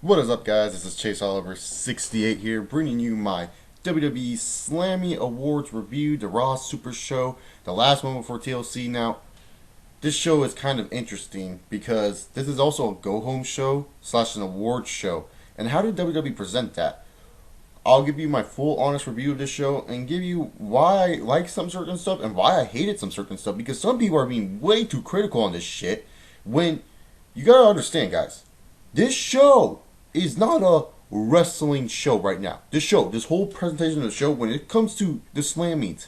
What is up, guys? This is Chase Oliver 68 here, bringing you my WWE Slammy Awards review, the Raw Supershow, the last one before TLC. Now, this show is kind of interesting because this is also a go-home show slash an awards show. And how did WWE present that? I'll give you my full honest review of this show and give you why I like some certain stuff and why I hated some certain stuff, because some people are being way too critical on this shit when you gotta understand, guys. This show is not a wrestling show right now. This whole presentation of the show, when it comes to the Slammies,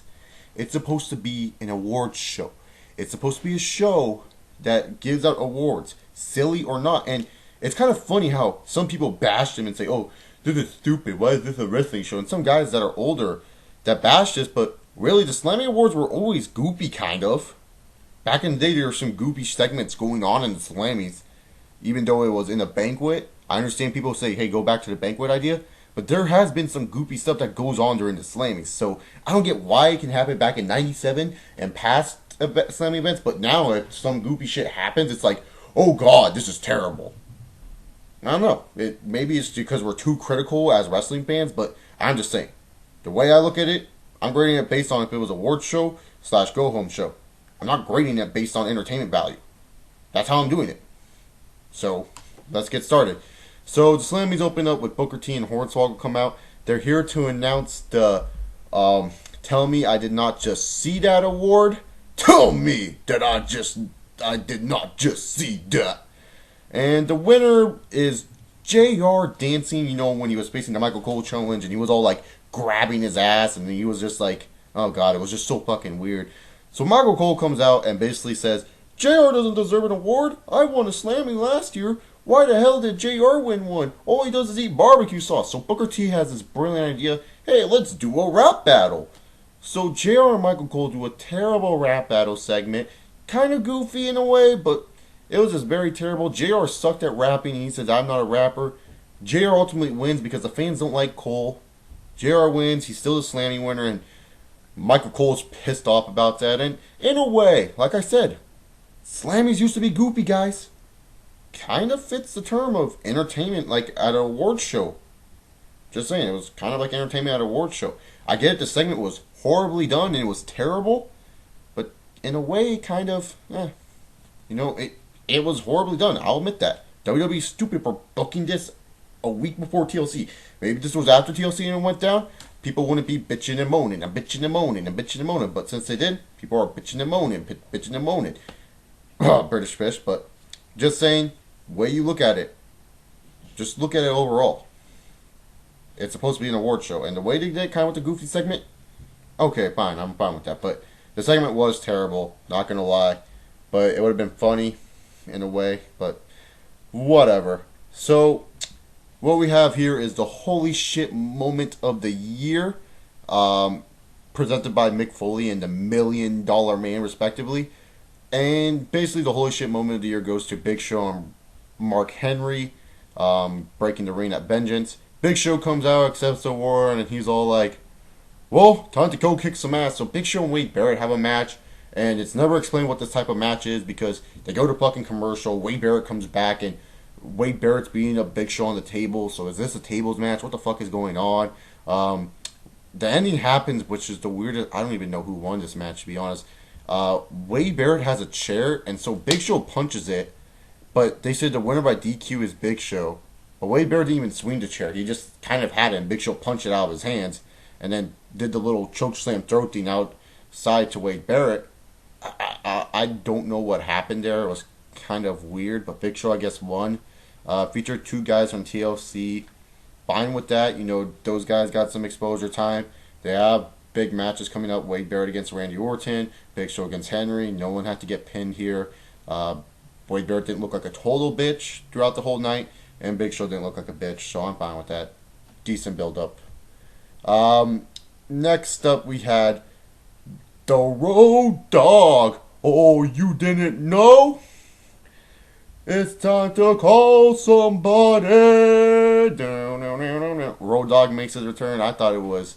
it's supposed to be an awards show. It's supposed to be a show that gives out awards, silly or not. And it's kind of funny how some people bash them and say, oh, this is stupid, why is this a wrestling show? And some guys that are older that bash this, but really the Slammy Awards were always goofy, kind of. Back in the day, there were some goofy segments going on in the Slammies, even though it was in a banquet. I understand people say, hey, go back to the banquet idea, but there has been some goofy stuff that goes on during the Slammies. So I don't get why it can happen back in 97 and past Slammy events, but now if some goofy shit happens, it's like, oh god, this is terrible. I don't know. Maybe it's because we're too critical as wrestling fans, but I'm just saying. The way I look at it, I'm grading it based on if it was a award show slash go-home show. I'm not grading it based on entertainment value. That's how I'm doing it. So, let's get started. So, the Slammies open up with Booker T and Hornswoggle come out. They're here to announce the Tell Me I Did Not Just See That award. Tell me that I did not just see that. And the winner is JR dancing, you know, when he was facing the Michael Cole challenge and he was all like grabbing his ass and he was just like, oh god, it was just so fucking weird. So Michael Cole comes out and basically says, JR doesn't deserve an award. I won a Slammy last year. Why the hell did JR win one? All he does is eat barbecue sauce. So Booker T has this brilliant idea, hey, let's do a rap battle. So JR and Michael Cole do a terrible rap battle segment. Kind of goofy in a way, but it was just very terrible. JR sucked at rapping and he says, I'm not a rapper. JR ultimately wins because the fans don't like Cole. JR wins, he's still the Slammy winner, and Michael Cole's pissed off about that. And in a way, like I said, Slammies used to be goofy, guys. Kind of fits the term of entertainment, like at an awards show. Just saying, it was kind of like entertainment at an awards show. I get it, the segment was horribly done and it was terrible, but in a way, kind of, it was horribly done. I'll admit that. WWE's stupid for booking this a week before TLC. Maybe this was after TLC and it went down. People wouldn't be bitching and moaning and bitching and moaning and bitching and moaning. But since they did, people are bitching and moaning, bitching and moaning. British fish, but just saying, way you look at it, just look at it overall. It's supposed to be an award show, and the way they did, kind of with the goofy segment, okay, fine, I'm fine with that. But the segment was terrible, not gonna lie. But it would have been funny in a way, but whatever. So what we have here is the holy shit moment of the year, presented by Mick Foley and the $1 Million Man, respectively. And basically the holy shit moment of the year goes to Big Show and Mark Henry, breaking the ring at Vengeance. Big Show comes out, accepts the award, and he's all like, well, time to go kick some ass. So Big Show and Wade Barrett have a match, and it's never explained what this type of match is because they go to fucking commercial, Wade Barrett comes back, and Wade Barrett's beating up Big Show on the table. So is this a tables match? What the fuck is going on? The ending happens, which is the weirdest. I don't even know who won this match, to be honest. Wade Barrett has a chair, and so Big Show punches it, but they said the winner by DQ is Big Show. But Wade Barrett didn't even swing the chair. He just kind of had it, and Big Show punched it out of his hands, and then did the little choke slam throat thing outside to Wade Barrett. I don't know what happened there. It was kind of weird, but Big Show, I guess, won. Featured two guys from TLC. Fine with that. You know, those guys got some exposure time. They have big matches coming up. Wade Barrett against Randy Orton. Big Show against Henry. No one had to get pinned here. Wade Barrett didn't look like a total bitch throughout the whole night. And Big Show didn't look like a bitch. So I'm fine with that. Decent build-up. Next up we had the Road Dogg. Oh, you didn't know? It's time to call somebody. Road Dogg makes his return. I thought it was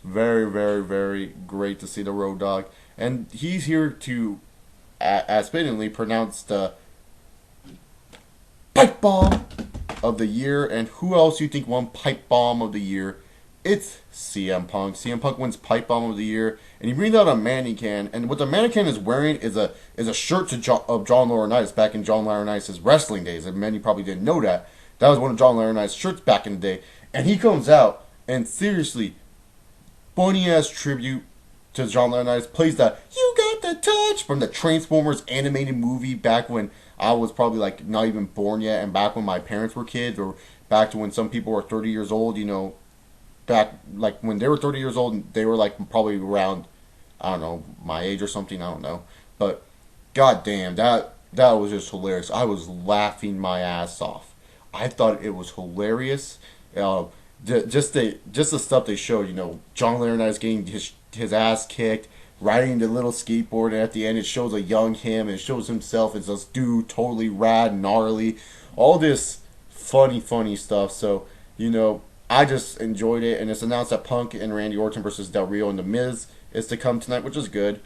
very, very, very great to see the Road Dogg. And he's here to, as fittingly, pronounce the pipe bomb. of the year. And who else you think won Pipe Bomb of the year? It's CM Punk. CM Punk wins Pipe Bomb of the year, and he brings out a mannequin. And what the mannequin is wearing is a shirt of John Laurinaitis back in John Laurinaitis' wrestling days. And many probably didn't know that. That was one of John Laurinaitis' shirts back in the day. And he comes out and seriously, funny ass tribute to John Laurinaitis, plays the "You Got the Touch" from the Transformers animated movie back when I was probably like not even born yet, and back when my parents were kids, or back to when some people were 30 years old, back like when they were 30 years old, they were like probably around, I don't know, my age or something, I don't know. But goddamn, that was just hilarious. I was laughing my ass off. I thought it was hilarious. Just the stuff they showed, John Laurinaitis getting his ass kicked, riding the little skateboard, and at the end it shows a young him, and it shows himself as this dude, totally rad, gnarly, all this funny stuff. So, I just enjoyed it, and it's announced that Punk and Randy Orton versus Del Rio and The Miz is to come tonight, which is good.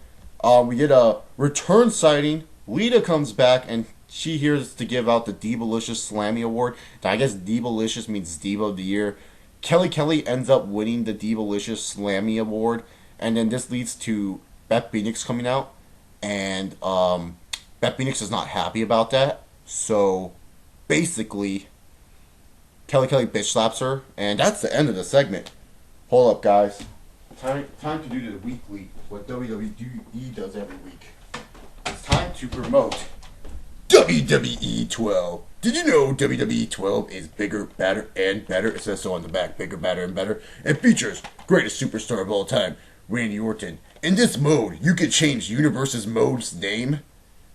We get a return sighting. Lita comes back, and she hears to give out the Divalicious Slammy Award. Now, I guess Divalicious means Diva of the Year. Kelly ends up winning the Divalicious Slammy Award, and then this leads to Beth Phoenix coming out, and Beth Phoenix is not happy about that. So basically, Kelly bitch slaps her, and that's the end of the segment. Hold up, guys. Time to do the weekly, what WWE does every week. It's time to promote WWE 12. Did you know WWE 12 is bigger, badder, and better? It says so on the back. Bigger, badder, and better. And features greatest superstar of all time, Randy Orton. In this mode, you can change Universe's mode's name.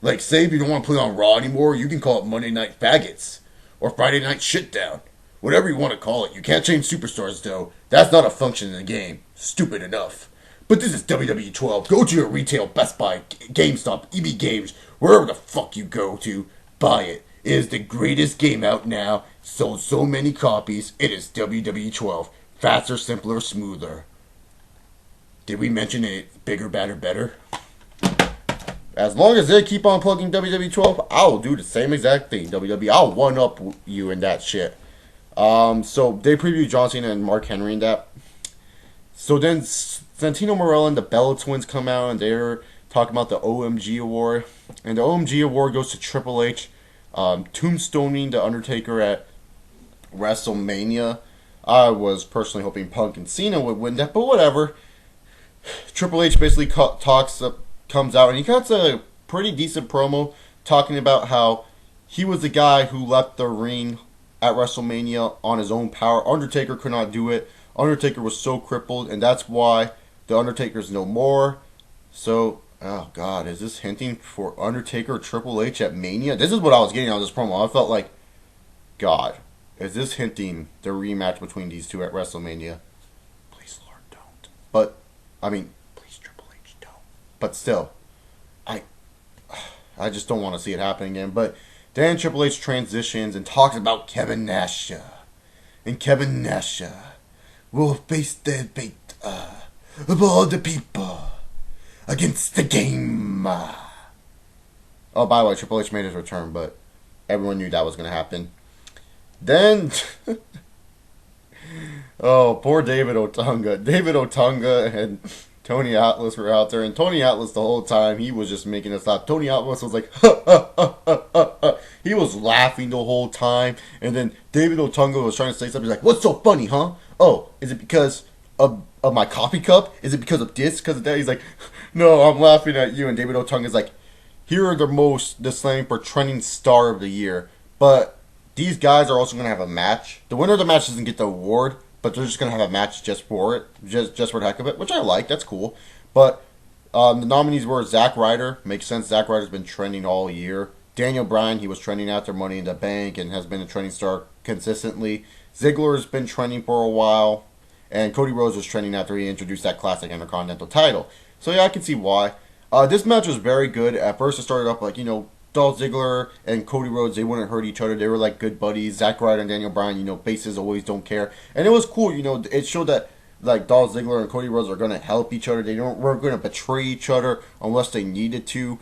Like, say if you don't want to play on Raw anymore, you can call it Monday Night Faggots. Or Friday Night Shitdown. Whatever you want to call it. You can't change superstars, though. That's not a function in the game. Stupid enough. But this is WWE 12. Go to your retail Best Buy, GameStop, EB Games, wherever the fuck you go to. Buy it. It is the greatest game out now. Sold so many copies. It is WWE 12. Faster, simpler, smoother. Did we mention it? Bigger, badder, better? As long as they keep on plugging WWE 12, I will do the same exact thing. WWE, I'll one-up you in that shit. So they previewed John Cena and Mark Henry in that. So then Santino Marella and the Bella Twins come out, and they're talking about the OMG Award. And the OMG Award goes to Triple H, tombstoning the Undertaker at WrestleMania. I was personally hoping Punk and Cena would win that, but whatever. Triple H basically comes out, and he cuts a pretty decent promo talking about how he was the guy who left the ring at WrestleMania on his own power. Undertaker could not do it. Undertaker was so crippled, and that's why the Undertaker's no more. So, oh God, is this hinting for Undertaker Triple H at Mania? This is what I was getting out of this promo. I felt like, God, is this hinting the rematch between these two at WrestleMania? Please, Lord, don't. But, please, Triple H, don't. But still, I just don't want to see it happen again. But then Triple H transitions and talks about Kevin Nash. And Kevin Nash will face the fate of all the people against the game. Oh, by the way, Triple H made his return, but everyone knew that was going to happen. Then, oh, poor David Otunga. David Otunga and Tony Atlas were out there, and Tony Atlas the whole time, he was just making us laugh. Tony Atlas was like, ha, ha, ha, ha, ha, ha. He was laughing the whole time, and then David Otunga was trying to say something. He's like, what's so funny, huh? Oh, is it because of my coffee cup? Is it because of this? Because of that? He's like, no, I'm laughing at you. And David Otunga's like, here are the slang for trending star of the year. But these guys are also going to have a match. The winner of the match doesn't get the award, but they're just going to have a match just for it. Just for the heck of it, which I like. That's cool. But the nominees were Zack Ryder. Makes sense. Zack Ryder's been trending all year. Daniel Bryan, he was trending after Money in the Bank and has been a trending star consistently. Ziggler's been trending for a while. And Cody Rhodes was trending after he introduced that classic Intercontinental title. So yeah, I can see why. This match was very good. At first it started off like, Dolph Ziggler and Cody Rhodes, they wouldn't hurt each other. They were like good buddies. Zack Ryder and Daniel Bryan, faces always don't care. And it was cool, it showed that like Dolph Ziggler and Cody Rhodes are going to help each other. They weren't going to betray each other unless they needed to.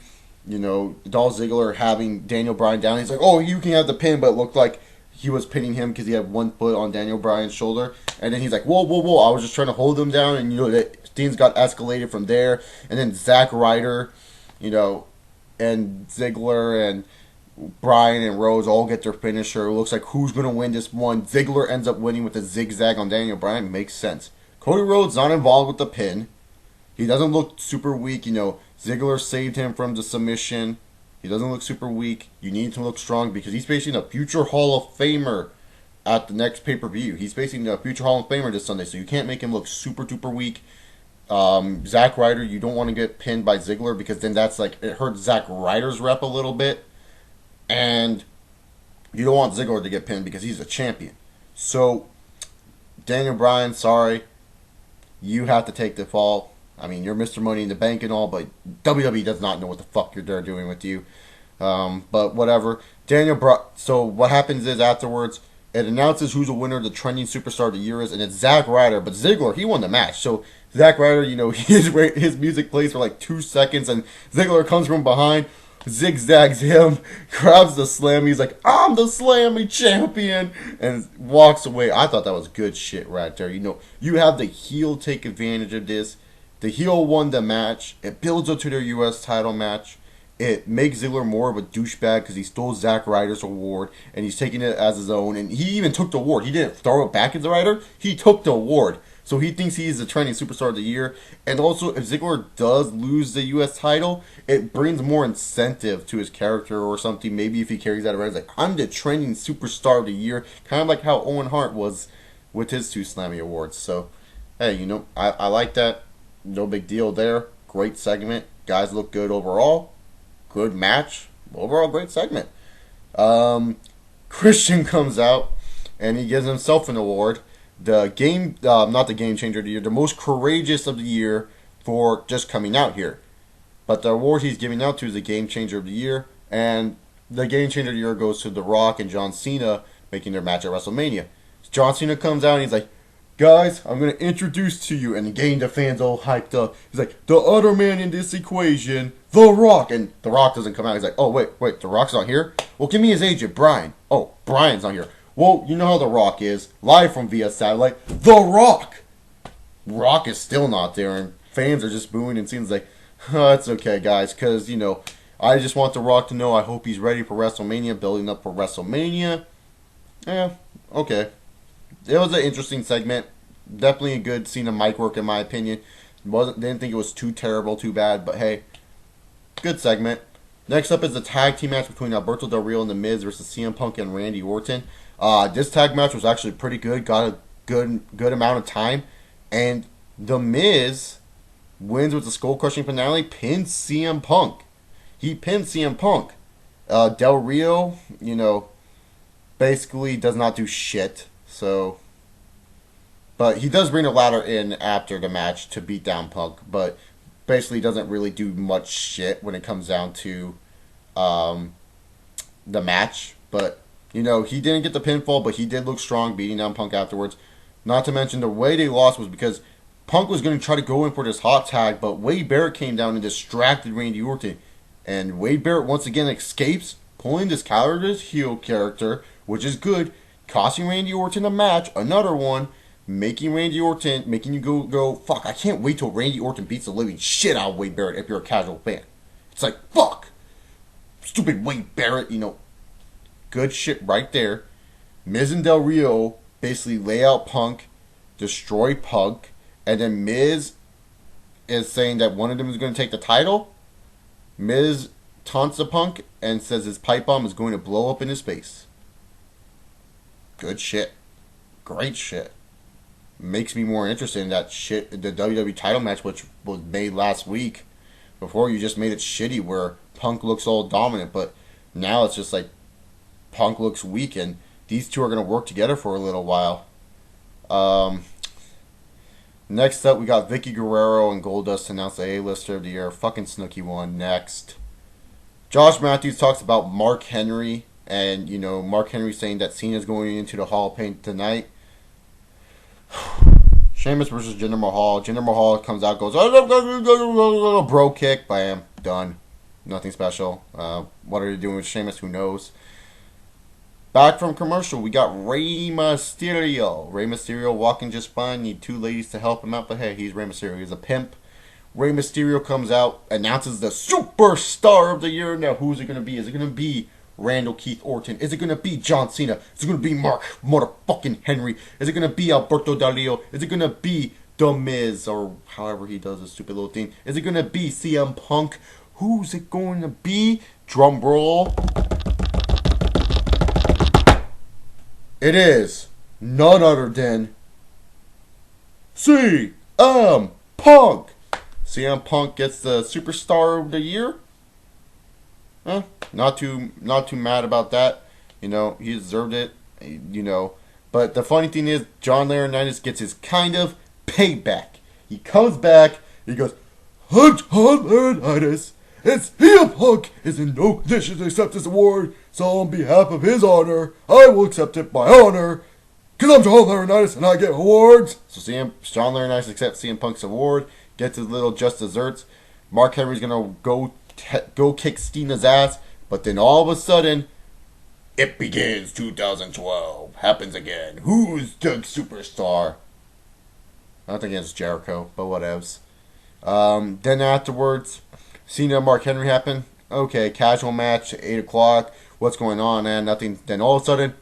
Dolph Ziggler having Daniel Bryan down. He's like, oh, you can have the pin, but it looked like he was pinning him because he had one foot on Daniel Bryan's shoulder. And then he's like, whoa, whoa, whoa, I was just trying to hold him down. And, things got escalated from there. And then Zack Ryder, and Ziggler and Bryan and Rose all get their finisher. It looks like who's going to win this one. Ziggler ends up winning with a zigzag on Daniel Bryan. Makes sense. Cody Rhodes not involved with the pin. He doesn't look super weak. Ziggler saved him from the submission. He doesn't look super weak. You need him to look strong because he's facing a future Hall of Famer at the next pay-per-view. He's facing a future Hall of Famer this Sunday, so you can't make him look super duper weak. Zack Ryder, you don't want to get pinned by Ziggler because then it hurts Zack Ryder's rep a little bit. And you don't want Ziggler to get pinned because he's a champion. So, Daniel Bryan, sorry. You have to take the fall. I mean, you're Mr. Money in the Bank and all, but WWE does not know what the fuck they're doing with you. But whatever. So what happens is afterwards, it announces who's the winner of the trending superstar of the year is, and it's Zack Ryder. But Ziggler, he won the match. So Zack Ryder, his music plays for like 2 seconds, and Ziggler comes from behind, zigzags him, grabs the Slammy. He's like, I'm the Slammy champion, and walks away. I thought that was good shit right there. You have the heel take advantage of this. The heel won the match. It builds up to their U.S. title match. It makes Ziggler more of a douchebag because he stole Zack Ryder's award and he's taking it as his own. And he even took the award. He didn't throw it back at the Ryder. He took the award. So he thinks he's the trending superstar of the year. And also, if Ziggler does lose the U.S. title, it brings more incentive to his character or something. Maybe if he carries that around, he's like, I'm the trending superstar of the year. Kind of like how Owen Hart was with his 2 Slammy awards. So, hey, I like that. No big deal there. Great segment. Guys look good overall. Good match. Overall, great segment. Christian comes out and he gives himself an award. Not the game changer of the year, the most courageous of the year for just coming out here. But the award he's giving out to is the game changer of the year. And the game changer of the year goes to The Rock and John Cena making their match at WrestleMania. John Cena comes out and he's like, guys, I'm going to introduce to you, and getting the fans all hyped up. He's like, the other man in this equation, The Rock. And The Rock doesn't come out. He's like, oh, wait, The Rock's not here? Well, give me his agent, Brian. Oh, Brian's not here. Well, you know how The Rock is. Live from via satellite, The Rock. Rock is still not there, and fans are just booing, and Cena's like, oh, it's okay, guys, because, I just want The Rock to know I hope he's ready for WrestleMania, building up for WrestleMania. Yeah, okay. It was an interesting segment. Definitely a good Cena mic work in my opinion. Didn't think it was too terrible, too bad, but hey, good segment. Next up is the tag team match between Alberto Del Rio and The Miz versus CM Punk and Randy Orton. This tag match was actually pretty good. Got a good amount of time, and The Miz wins with the skull crushing finale. Pins CM Punk. He pinned CM Punk. Del Rio, basically does not do shit. So, but he does bring a ladder in after the match to beat down Punk, but basically doesn't really do much shit when it comes down to the match. But, he didn't get the pinfall, but he did look strong beating down Punk afterwards. Not to mention the way they lost was because Punk was going to try to go in for this hot tag, but Wade Barrett came down and distracted Randy Orton. And Wade Barrett once again escapes, pulling this character's heel character, which is good, costing Randy Orton a match, another one, making you go, fuck, I can't wait till Randy Orton beats the living shit out of Wade Barrett if you're a casual fan. It's like, fuck, stupid Wade Barrett, good shit right there. Miz and Del Rio basically lay out Punk, destroy Punk, and then Miz is saying that one of them is going to take the title. Miz taunts the Punk and says his pipe bomb is going to blow up in his face. Good shit. Great shit. Makes me more interested in that shit, the WWE title match, which was made last week. Before, you just made it shitty where Punk looks all dominant, but now it's just like Punk looks weak, and these two are going to work together for a little while. Next up, we got Vicky Guerrero and Goldust to announce the A-lister of the year. Fucking Snooki won. Next. Josh Matthews talks about Mark Henry. And, Mark Henry saying that Cena's going into the Hall of Fame tonight. Sheamus versus Jinder Mahal. Jinder Mahal comes out, goes, bro kick, bam, done. Nothing special. What are they doing with Sheamus? Who knows? Back from commercial, we got Rey Mysterio. Rey Mysterio walking just fine. Need two ladies to help him out, but hey, he's Rey Mysterio. He's a pimp. Rey Mysterio comes out, announces the Superstar of the Year. Now, who's it going to be? Is it going to be Randall Keith Orton? Is it going to be John Cena? Is it going to be Mark motherfucking Henry? Is it going to be Alberto Del Rio? Is it going to be The Miz? Or however he does his stupid little thing. Is it going to be CM Punk? Who's it going to be? Drum roll. It is none other than CM Punk. CM Punk gets the Superstar of the Year. Not too mad about that. You know, he deserved it. You know, but the funny thing is, John Laurinaitis gets his kind of payback. He comes back. He goes, "I'm John Laurinaitis. It's CM Punk is in no condition to accept this award, so on behalf of his honor, I will accept it by honor, because I'm John Laurinaitis and I get awards." So John Laurinaitis accepts CM Punk's award, gets his little just desserts. Mark Henry's gonna go kick Steena's ass, but then all of a sudden, it begins 2012. Happens again. Who's the Superstar? Not against Jericho, but whatevs. Then afterwards, Cena and Mark Henry happen. Okay, casual match, 8 o'clock. What's going on, man? Nothing. Then all of a sudden,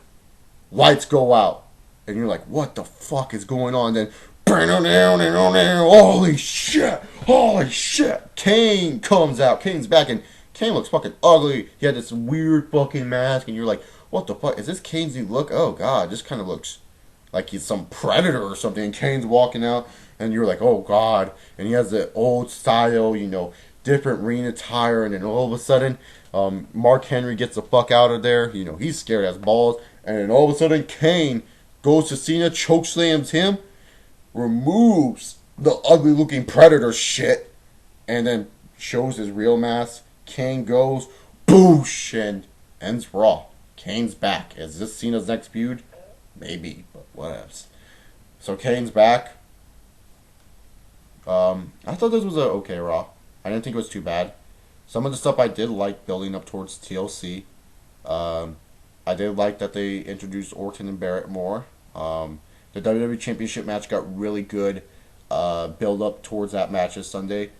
lights go out. And you're like, what the fuck is going on? Then, holy shit! Holy shit! Kane comes out. Kane's back, and Kane looks fucking ugly. He had this weird fucking mask, and you're like, what the fuck? Is this Kane's new look? Oh, God. This kind of looks like he's some predator or something. And Kane's walking out, and you're like, oh, God. And he has the old style, you know, different ring attire, and then all of a sudden, Mark Henry gets the fuck out of there. You know, he's scared as balls. And then all of a sudden, Kane goes to Cena, chokeslams him, removes the ugly looking predator shit, and then shows his real mask. Kane goes, boosh, and ends Raw. Kane's back. Is this Cena's next feud? Maybe, but whatevs. So Kane's back. I thought this was a okay Raw. I didn't think it was too bad. Some of the stuff I did like building up towards TLC. I did like that they introduced Orton and Barrett more. The WWE Championship match got really good build up towards that match this Sunday.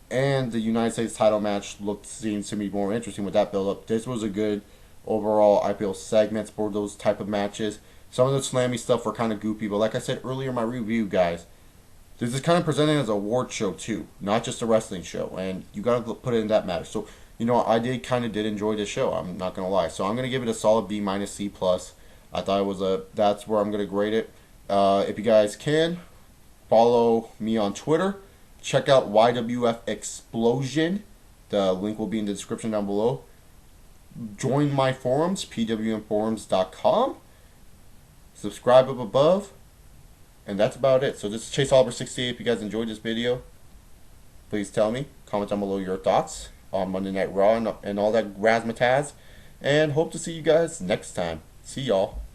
And the United States title match seems to be more interesting with that build up. This was a good overall IPL segments for those type of matches. Some of the Slammy stuff were kind of goofy, but like I said earlier in my review, guys, this is kind of presented as a award show too, not just a wrestling show, and you gotta put it in that matter. So, you know, I did enjoy this show. I'm not gonna lie. So I'm gonna give it a solid B minus C plus. I thought it was that's where I'm gonna grade it. If you guys can, follow me on Twitter. Check out YWF Explosion. The link will be in the description down below. Join my forums, pwnforums.com. Subscribe up above. And that's about it. So this is Chase Oliver 68. If you guys enjoyed this video, please tell me. Comment down below your thoughts on Monday Night Raw and all that razzmatazz. And hope to see you guys next time. See y'all.